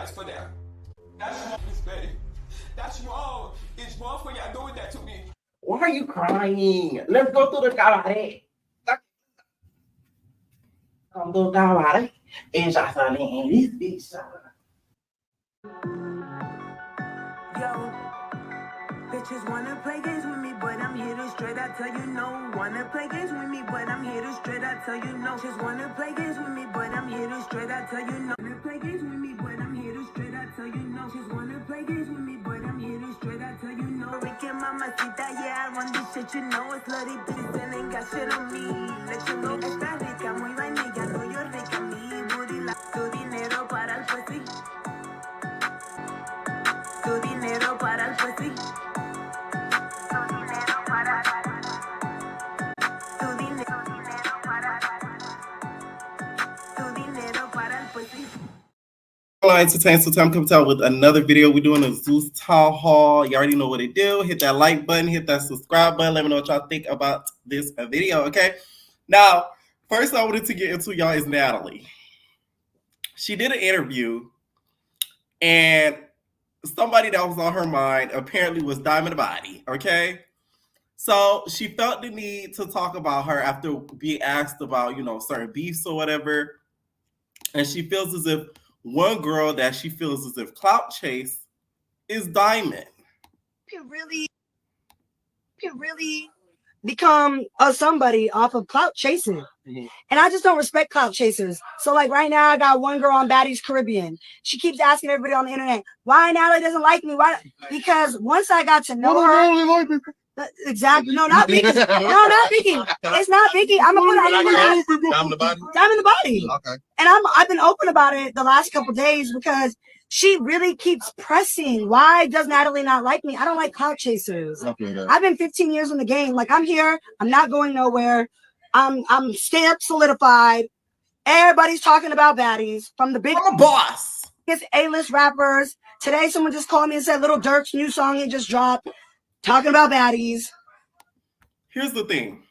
apologize for that. That's wrong, Miss Betty. That's wrong. It's wrong for y'all doing that to me. Why are you crying? Let's go to the cabaret. Come to the cabaret. And just in this bitch. Yo, bitches wanna play games with me, but I'm here to straight I tell you no. Wanna play games with me, but I'm here to straight I tell you no. Just wanna play games with me, but I'm here to straight I tell you no. Wanna play games with me, but I'm here to straight I tell you no. Just wanna play games with me, but I'm here to straight I tell you no. Weekend mamacita, yeah, I run this shit, you know it's slutty bitches and ain't got shit on me. Let you know esta rica, muy vainilla, no yo rica, mi booty la. Tu dinero para el pussy. Tu dinero para el pussy. Tu dinero para tu dinero para tu dinero para el pussy. Entertainment, so time comes out with another video. We're doing a Zeus Town Hall. You already know what to do. Hit that like button, hit that subscribe button. Let me know what y'all think about this video, okay? Now, first I wanted to get into y'all is Natalie. She did an interview, and somebody that was on her mind apparently was Diamond Body, okay? So she felt the need to talk about her after being asked about, certain beefs or whatever. And she feels as if one girl that she feels as if clout chase is Diamond. You really become a somebody off of clout chasing. Mm-hmm. And I just don't respect clout chasers. So like right now I got one girl on Baddies Caribbean. She keeps asking everybody on the internet, why Natalie doesn't like me? Why? Because once I got to know her. Exactly. No, not Vicky. No, not Vicky. It's not Vicky. I'm gonna put it on the body. Diamond the body. Okay. And I've been open about it the last couple of days because she really keeps pressing. Why does Natalie not like me? I don't like clout chasers. I've been 15 years in the game. Like I'm here. I'm not going nowhere. I'm stamped, solidified. Everybody's talking about Baddies from the big. I'm a boss. It's A-list rappers. Today, someone just called me and said Little Durk's new song he just dropped. Talking about Baddies. Here's the thing.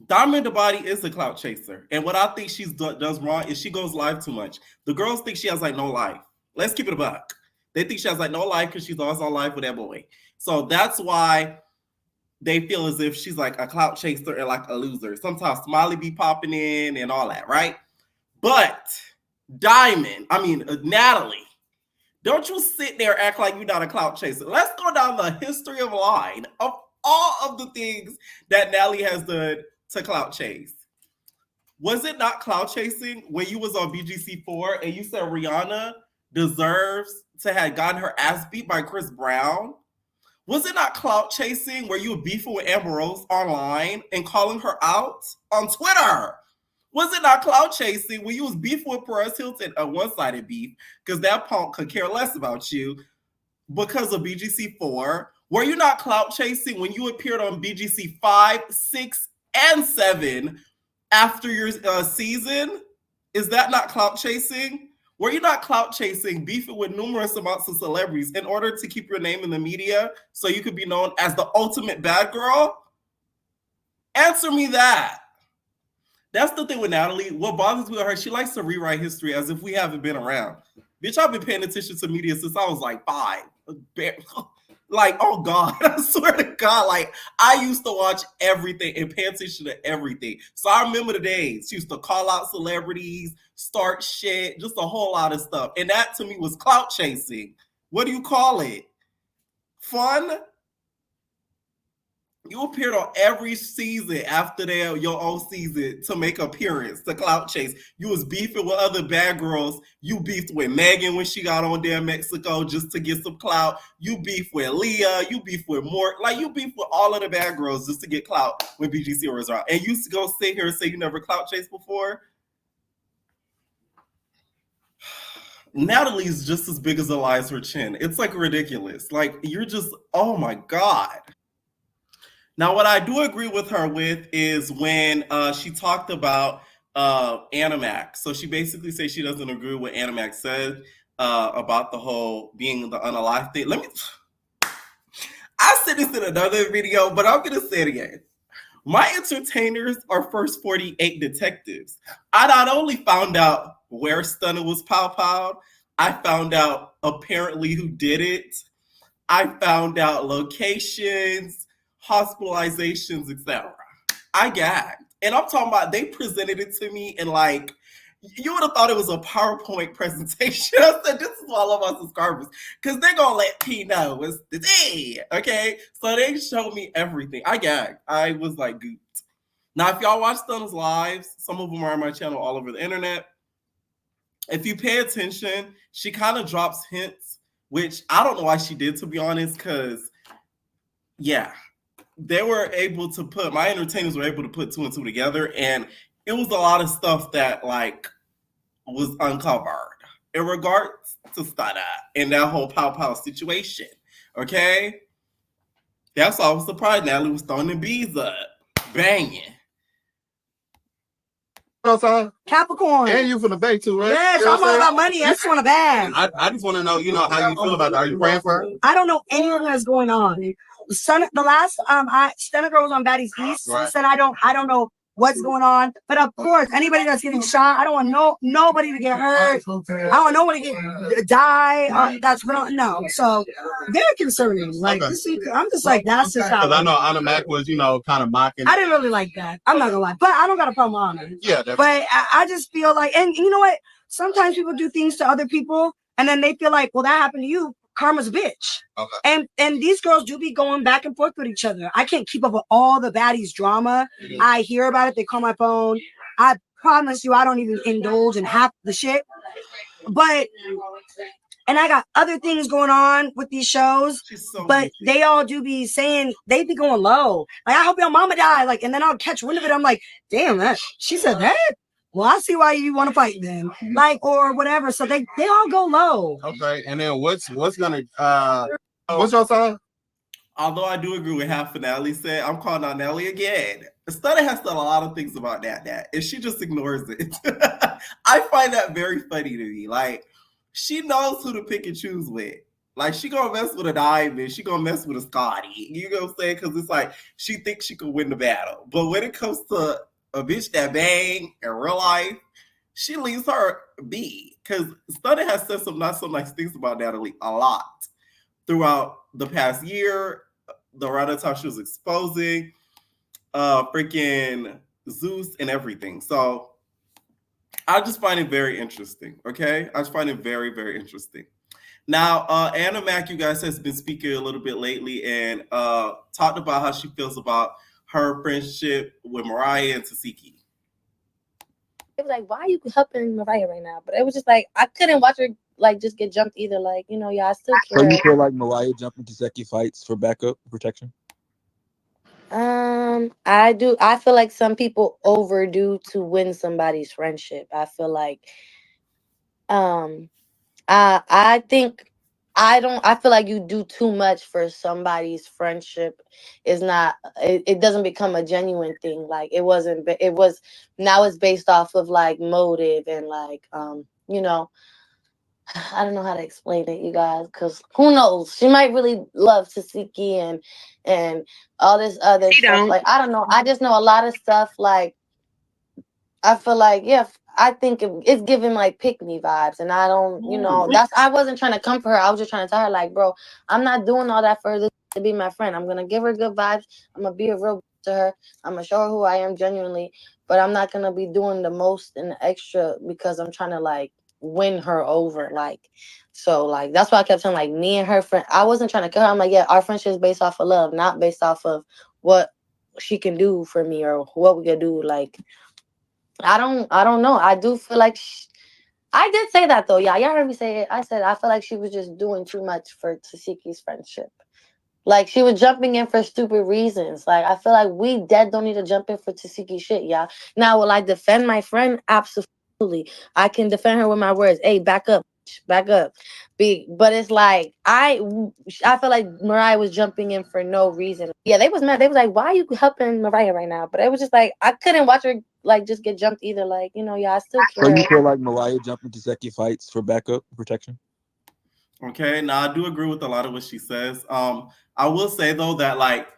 Diamond the Body is a clout chaser. And what I think she does wrong is she goes live too much. The girls think she has like no life. Let's keep it a buck. They think she has like no life because she's always on live with that boy. So that's why they feel as if she's like a clout chaser and like a loser. Sometimes Smiley be popping in and all that, right? But Natalie, don't you sit there and act like you're not a clout chaser. Let's go down the history of line of all of the things that Natalie has done to clout chase. Was it not clout chasing when you was on BGC4 and you said Rihanna deserves to have gotten her ass beat by Chris Brown? Was it not clout chasing where you were beefing with Amber Rose online and calling her out on Twitter? Was it not clout chasing when you was beefing with Perez Hilton, a one-sided beef, because that punk could care less about you because of BGC4? Were you not clout chasing when you appeared on BGC 5, 6, and 7 after your season? Is that not clout chasing? Were you not clout chasing, beefing with numerous amounts of celebrities in order to keep your name in the media so you could be known as the ultimate bad girl? Answer me that. That's the thing with Natalie. What bothers me with her, she likes to rewrite history as if we haven't been around. Bitch, I've been paying attention to media since I was like 5. Like, oh God, I swear to God, like I used to watch everything and pay attention to everything. So I remember the days she used to call out celebrities, start shit, just a whole lot of stuff. And that to me was clout chasing. What do you call it? Fun? You appeared on every season after your own season to make appearance, to clout chase. You was beefing with other bad girls. You beefed with Megan when she got on there in Mexico just to get some clout. You beefed with Leah. You beefed with Mort. Like you beefed with all of the bad girls just to get clout when BGC was around. And you used to go sit here and say you never clout chased before. Natalie's just as big as a lie as her chin. It's like ridiculous. Like you're just, oh my God. Now, what I do agree with her with is when she talked about Ahna Mac. So she basically said she doesn't agree with what Ahna Mac said about the whole being the unalive thing. I said this in another video, but I'm going to say it again. My entertainers are First 48 detectives. I not only found out where Stunna was pow-powed, I found out apparently who did it. I found out locations, hospitalizations, etc. I gagged. And I'm talking about they presented it to me in like, you would have thought it was a PowerPoint presentation. I said, this is why I love my subscribers. Because they're going to let P know it's the day. Okay? So they showed me everything. I gagged. I was like gooped. Now, if y'all watch Stunna's lives, some of them are on my channel all over the internet. If you pay attention, she kind of drops hints, which I don't know why she did, to be honest, because, yeah, they were able to put, my entertainers were able to put two and two together, and it was a lot of stuff that, like, was uncovered in regards to Stunna and that whole pow pow situation, okay? That's why I was surprised Natalie was throwing the bees up, banging. You know what I'm saying? Capricorn. And you from the Bay too, right? Yes, You know I'm what all I'm about money. I just want a bag. I just want to know, how you feel about that. Are you praying for her? I don't know anything that's going on. The last Stunna Girl was on Baddies East. Right. Said I don't know what's going on. But of course, anybody that's getting shot, I don't want nobody to get hurt. I don't want nobody to die. That's no. So very concerning. Like Okay. this, I'm just like that's just how. Because I know Ahna Mac was, kind of mocking. I didn't really like that. I'm not gonna lie, but I don't got a problem with Ahna. Yeah, definitely. But I just feel like, and you know what? Sometimes people do things to other people, and then they feel like, well, that happened to you. Karma's a bitch. Okay. And these girls do be going back and forth with each other. I can't keep up with all the Baddies drama. Mm-hmm. I hear about it. They call my phone. I promise you, I don't even indulge in half the shit. But, and I got other things going on with these shows, but they all do be saying, they be going low. Like, I hope your mama died. Like, and then I'll catch wind of it. I'm like, damn, she said that? Well, I see why you want to fight them. Like, or whatever. So they all go low. Okay. And then what's gonna what's your sign? Although I do agree with half of Natalie said, I'm calling out Natalie again. Stunna has said a lot of things about that, and she just ignores it. I find that very funny to me. Like, she knows who to pick and choose with. Like, she gonna mess with a Diamond, she gonna mess with a Scotty. You know what I'm saying? Because it's like, she thinks she could win the battle. But when it comes to a bitch that bang in real life, she leaves her be. Because Stunna has said some not so nice things about Natalie a lot throughout the past year. The around the time she was exposing freaking Zeus and everything. So I just find it very interesting. Okay, I just find it very, very interesting. Now, Ahna Mac, you guys, has been speaking a little bit lately and talked about how she feels about her friendship with Mariah and Tasiki. It was like, why are you helping Mariah right now? But it was just like, I couldn't watch her like just get jumped either. Like, y'all, I still care. So you feel like Mariah jumping to Seki fights for backup protection? I do. I feel like some people overdo to win somebody's friendship. I feel like, I think I feel like you do too much for somebody's friendship. It doesn't become a genuine thing. Like it wasn't, it was, now it's based off of like motive and like, I don't know how to explain it, you guys, because who knows? She might really love Tasiki and all this other stuff. Like, I don't know. I just know a lot of stuff. Like, I feel like, yeah, I think it's giving like pick me vibes, and I don't, I wasn't trying to come for her. I was just trying to tell her, like, bro, I'm not doing all that for her to be my friend. I'm gonna give her good vibes. I'm gonna be a real to her. I'm gonna show her who I am genuinely, but I'm not gonna be doing the most and the extra because I'm trying to like win her over. Like, so like that's why I kept saying like me and her friend. I wasn't trying to kill her. I'm like, yeah, our friendship is based off of love, not based off of what she can do for me or what we can do. Like, I don't know. I do feel like I did say that though. Yeah, y'all heard me say it. I said I feel like she was just doing too much for Tasiki's friendship. Like she was jumping in for stupid reasons. Like I feel like we dead don't need to jump in for Tasiki shit, y'all. Now, will I defend my friend? Absolutely. I can defend her with my words. Hey, back up, back up. But it's like I feel like Mariah was jumping in for no reason. Yeah, they was mad. They was like, why are you helping Mariah right now? But it was just like I couldn't watch her like just get jumped either. Like, yeah, I still care. So you feel like Mariah jumping to Seki fights for backup protection? Okay, now I do agree with a lot of what she says. I will say though that like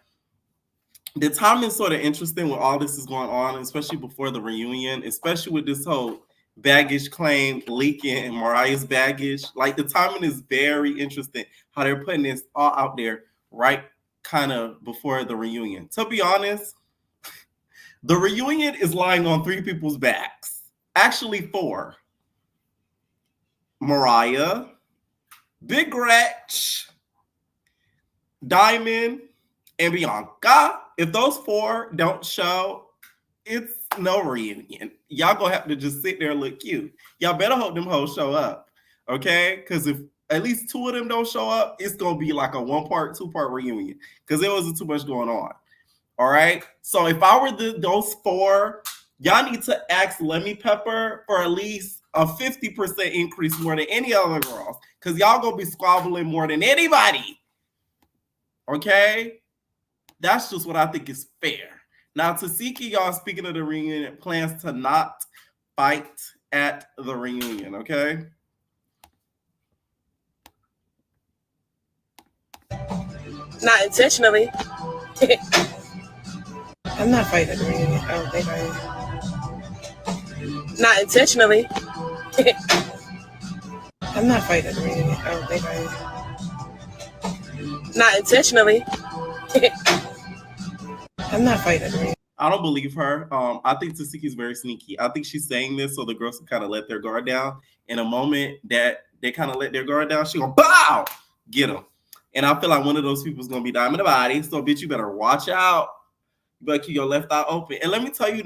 the timing is sort of interesting when all this is going on, especially before the reunion, especially with this whole baggage claim leaking Mariah's baggage. Like the timing is very interesting. How they're putting this all out there right kind of before the reunion. To be honest, the reunion is lying on 3 people's backs. Actually 4. Mariah, Big Gretch, Diamond, and Bianca. If those 4 don't show, it's no reunion. Y'all gonna have to just sit there and look cute. Y'all better hope them hoes show up, okay? Because if at least 2 of them don't show up, it's gonna be like a 1-part, 2-part reunion because there wasn't too much going on. All right. So if I were those 4, y'all need to ask Lemmy Pepper for at least a 50% increase more than any other girls because y'all gonna be squabbling more than anybody. Okay, that's just what I think is fair. Now, Tasiki, y'all, speaking of the reunion, plans to not fight at the reunion, okay? Not intentionally. I'm not fighting at the reunion. I don't think I am. Not intentionally. I'm not fighting at the reunion. I don't think I am. Not intentionally. I'm not fighting at the reunion. I don't believe her. I think Tasiki is very sneaky. I think she's saying this so the girls can kind of let their guard down. In a moment that they kind of let their guard down, she gonna bow, get them. And I feel like one of those people is gonna be Diamond the Body. So, bitch, you better watch out. You better keep your left eye open. And let me tell you,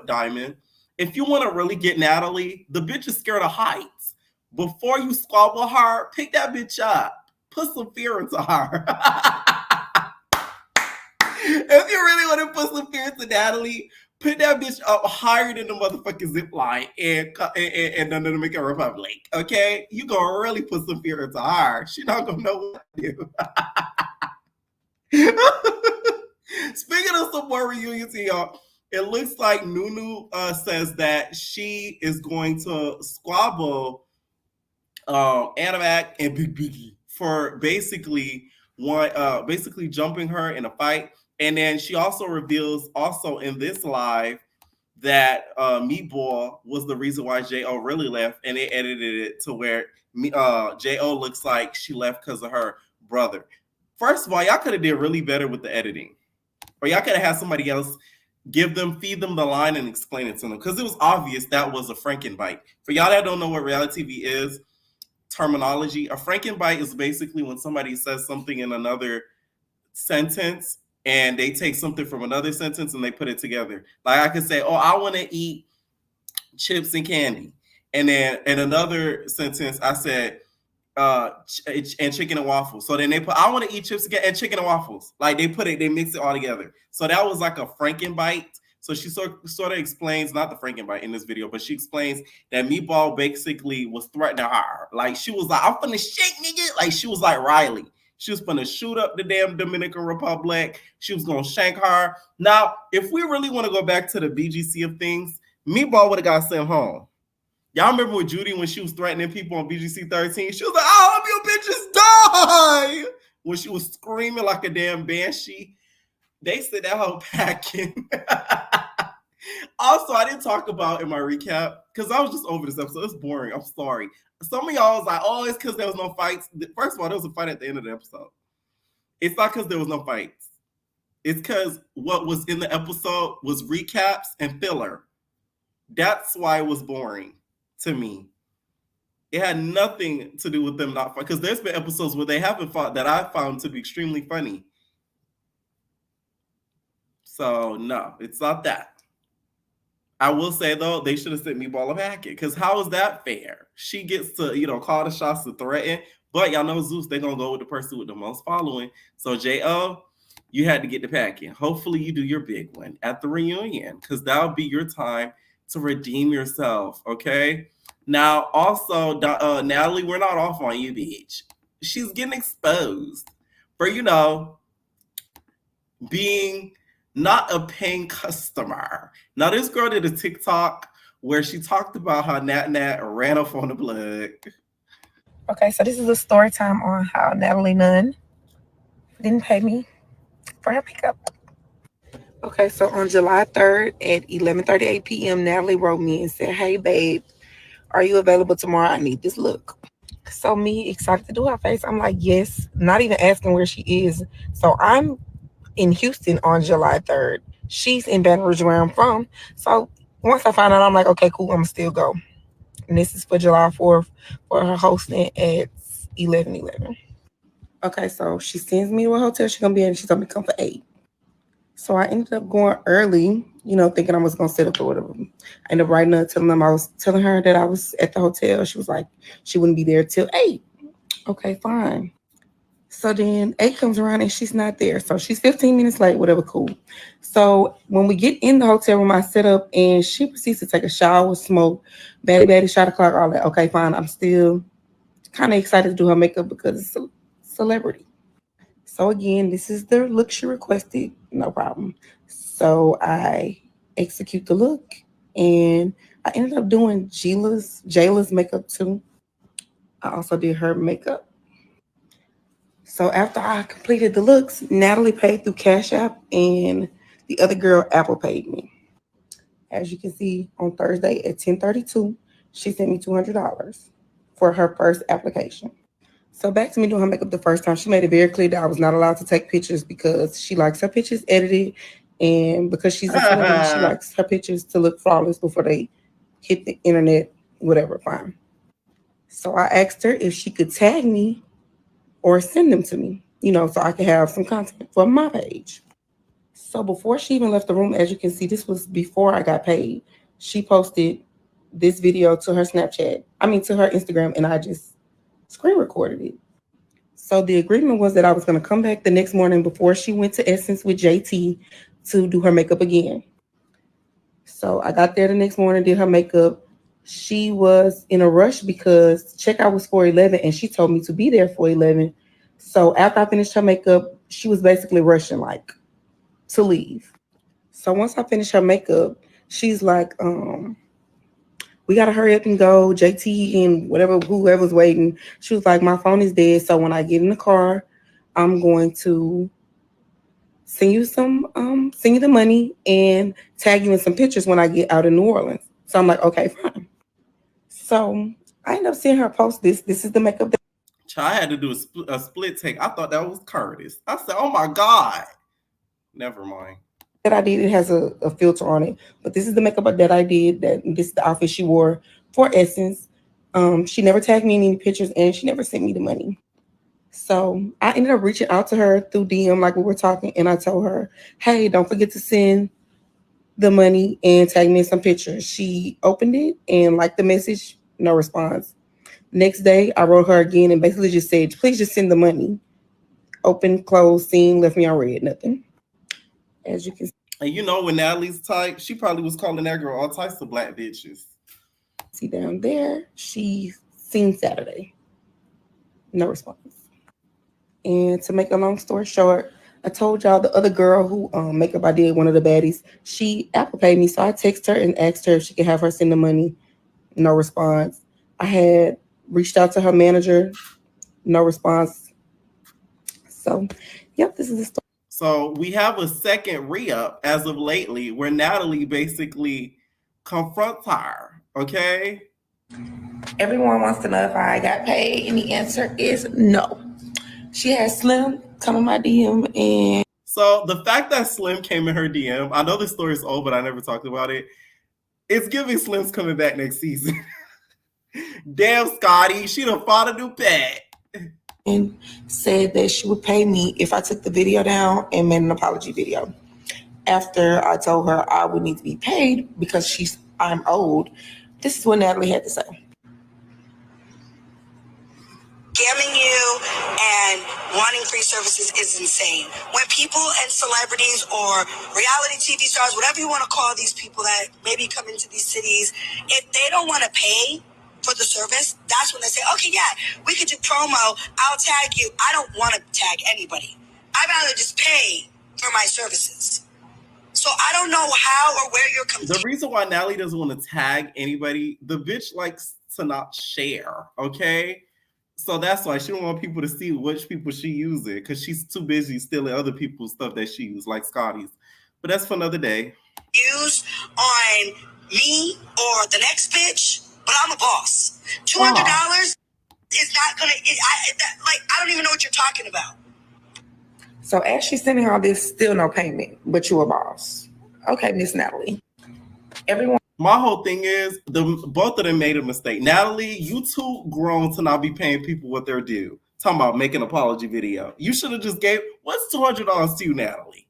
Diamond, if you want to really get Natalie, the bitch is scared of heights. Before you squabble her, pick that bitch up. Put some fear into her. If you really want to put some fear into Natalie, put that bitch up higher than the motherfucking zip line and under the Dominican Republic. Okay? You gonna really put some fear into her. She not gonna know what to do. Speaking of some more reunions here, y'all, it looks like Nunu says that she is going to squabble Ahna Mac and Big Biggie for basically jumping her in a fight. And then she also reveals also in this live that Meatball was the reason why J.O. really left, and they edited it to where J.O. looks like she left because of her brother. First of all, y'all could have did really better with the editing. Or y'all could have had somebody else feed them the line and explain it to them. Because it was obvious that was a Frankenbite. For y'all that don't know what reality TV is, terminology, a Frankenbite is basically when somebody says something in another sentence and they take something from another sentence and they put it together. Like I could say, oh, I want to eat chips and candy. And then in another sentence, I said, and chicken and waffles. So then they put, I want to eat chips and chicken and waffles. Like they mix it all together. So that was like a Frankenbite. So she sort of explains, not the Frankenbite in this video, but she explains that Meatball basically was threatening her. Like she was like, I'm finna shake nigga. Like she was like Riley. She was finna shoot up the damn Dominican Republic. She was gonna shank her. Now, if we really want to go back to the BGC of things, Meatball would have got sent home. Y'all remember with Judy when she was threatening people on BGC 13? She was like, I hope you bitches die! When she was screaming like a damn banshee. They said that whole packing. Also, I didn't talk about in my recap, because I was just over this episode. It's boring. I'm sorry. Some of y'all was like, oh, it's because there was no fights. First of all, there was a fight at the end of the episode. It's not because there was no fights. It's because what was in the episode was recaps and filler. That's why it was boring to me. It had nothing to do with them not fighting, because there's been episodes where they haven't fought that I found to be extremely funny. So, no, it's not that. I will say, though, they should have sent Meatball a packet, because how is that fair? She gets to, call the shots to threaten, but y'all know Zeus, they're going to go with the person with the most following. So, J.O., you had to get the packet. Hopefully, you do your big one at the reunion, because that'll be your time to redeem yourself, okay? Now, also, Natalie, we're not off on you, bitch. She's getting exposed for, being not a paying customer. Now, this girl did a TikTok where she talked about how Nat ran off on the blood. Okay, so this is a story time on how Natalie Nunn didn't pay me for her pickup. Okay, so on July 3rd at 11:38 p.m., Natalie wrote me and said, hey, babe, Are you available tomorrow? I need this look. So me excited to do her face. I'm like, yes, not even asking where she is. So I'm in Houston on July 3rd. She's in Baton Rouge where I'm from. So once I find out, I'm like, okay, cool, I'm gonna still go. And this is for July 4th for her hosting at 11:11. Okay, so she sends me to a hotel she's gonna be in. She told me to come for 8. So I ended up going early, thinking I was gonna sit up or whatever. I ended up writing her, telling her that I was at the hotel. She was like, she wouldn't be there till 8. Okay, fine. So then 8 comes around and she's not there. So she's 15 minutes late, whatever, cool. So when we get in the hotel room, I set up and she proceeds to take a shower, smoke, baddie, shot o'clock, all that. Okay, fine. I'm still kind of excited to do her makeup because it's a celebrity. So again, this is the look she requested. No problem. So I execute the look and I ended up doing Jayla's makeup too. I also did her makeup. So after I completed the looks, Natalie paid through Cash App and the other girl Apple paid me. As you can see on Thursday at 10:32, she sent me $200 for her first application. So back to me doing her makeup the first time. She made it very clear that I was not allowed to take pictures because she likes her pictures edited, and because she's a celebrity, she likes her pictures to look flawless before they hit the internet, whatever, fine. So I asked her if she could tag me or send them to me, so I could have some content for my page. So before she even left the room, as you can see, this was before I got paid. She posted this video to her to her Instagram, and I just screen recorded it. So the agreement was that I was going to come back the next morning before she went to Essence with JT to do her makeup again. So I got there the next morning, did her makeup. She was in a rush because checkout was 4:11 and she told me to be there for 11. So after I finished her makeup, she was basically rushing to leave. So once I finished her makeup, she's like, we gotta hurry up and go. JT and whoever's waiting. She was like, my phone is dead. So when I get in the car, I'm going to send you the money and tag you in some pictures when I get out of New Orleans. So I'm like, okay, fine. So I ended up seeing her post this. This is the makeup I had to do a split take. I thought that was Curtis. I said, oh my God. Never mind. That I did. It has a filter on it. But this is the makeup that I did. This is the outfit she wore for Essence. She never tagged me in any pictures and she never sent me the money. So I ended up reaching out to her through DM like we were talking, and I told her, hey, don't forget to send the money and tag me in some pictures. She opened it and liked the message, no response. Next day, I wrote her again and basically just said, please just send the money. Open, close, seen, left me on red, nothing. As you can see. And when Natalie's type, she probably was calling that girl all types of black bitches. See down there, she's seen Saturday. No response. And to make a long story short, I told y'all the other girl who makeup I did, one of the baddies, she Apple paid me. So I texted her and asked her if she could have her send the money. No response. I had reached out to her manager. No response. So, yep, this is the story. So we have a second re-up as of lately where Natalie basically confronts her, okay? Everyone wants to know if I got paid, and the answer is no. She had Slim come in my DM, and so the fact that Slim came in her DM, I know this story is old, but I never talked about it. It's giving Slim's coming back next season. Damn, Scotty, she done fought a new pet. And said that she would pay me if I took the video down and made an apology video. After I told her I would need to be paid because I'm old, this is what Natalie had to say. Scamming you and wanting free services is insane. When people and celebrities or reality TV stars, whatever you want to call these people that maybe come into these cities, if they don't want to pay for the service, that's when they say, okay, yeah, we could do promo. I'll tag you. I don't want to tag anybody. I'd rather just pay for my services. So I don't know how or where you're coming. The reason why Natalie doesn't want to tag anybody, the bitch likes to not share, okay? So that's why she don't want people to see which people she using because she's too busy stealing other people's stuff that she used, like Scotty's. But that's for another day. Use on me or the next bitch, but I'm a boss. $200 is not gonna. I don't even know what you're talking about. So as she's sending all this, still no payment, but you a boss. Okay, Miss Natalie. Everyone. My whole thing is both of them made a mistake. Natalie, you too grown to not be paying people what they're due. Talking about making an apology video. You should have just gave, what's $200 to you, Natalie?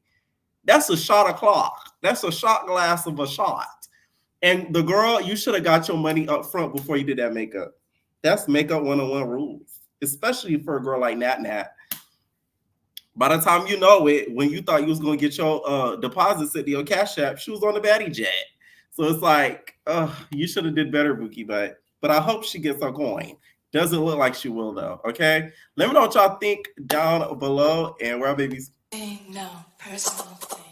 That's a shot o'clock. That's a shot glass of a shot. And the girl, you should have got your money up front before you did that makeup. That's makeup 101 rules, especially for a girl like Nat. By the time you know it, when you thought you was going to get your deposit sent to your Cash App, she was on the baddie jet. So it's like, you should have did better, Bookie, but I hope she gets her coin. Doesn't look like she will, though, okay? Let me know what y'all think down below, and where our babies. No personal thing.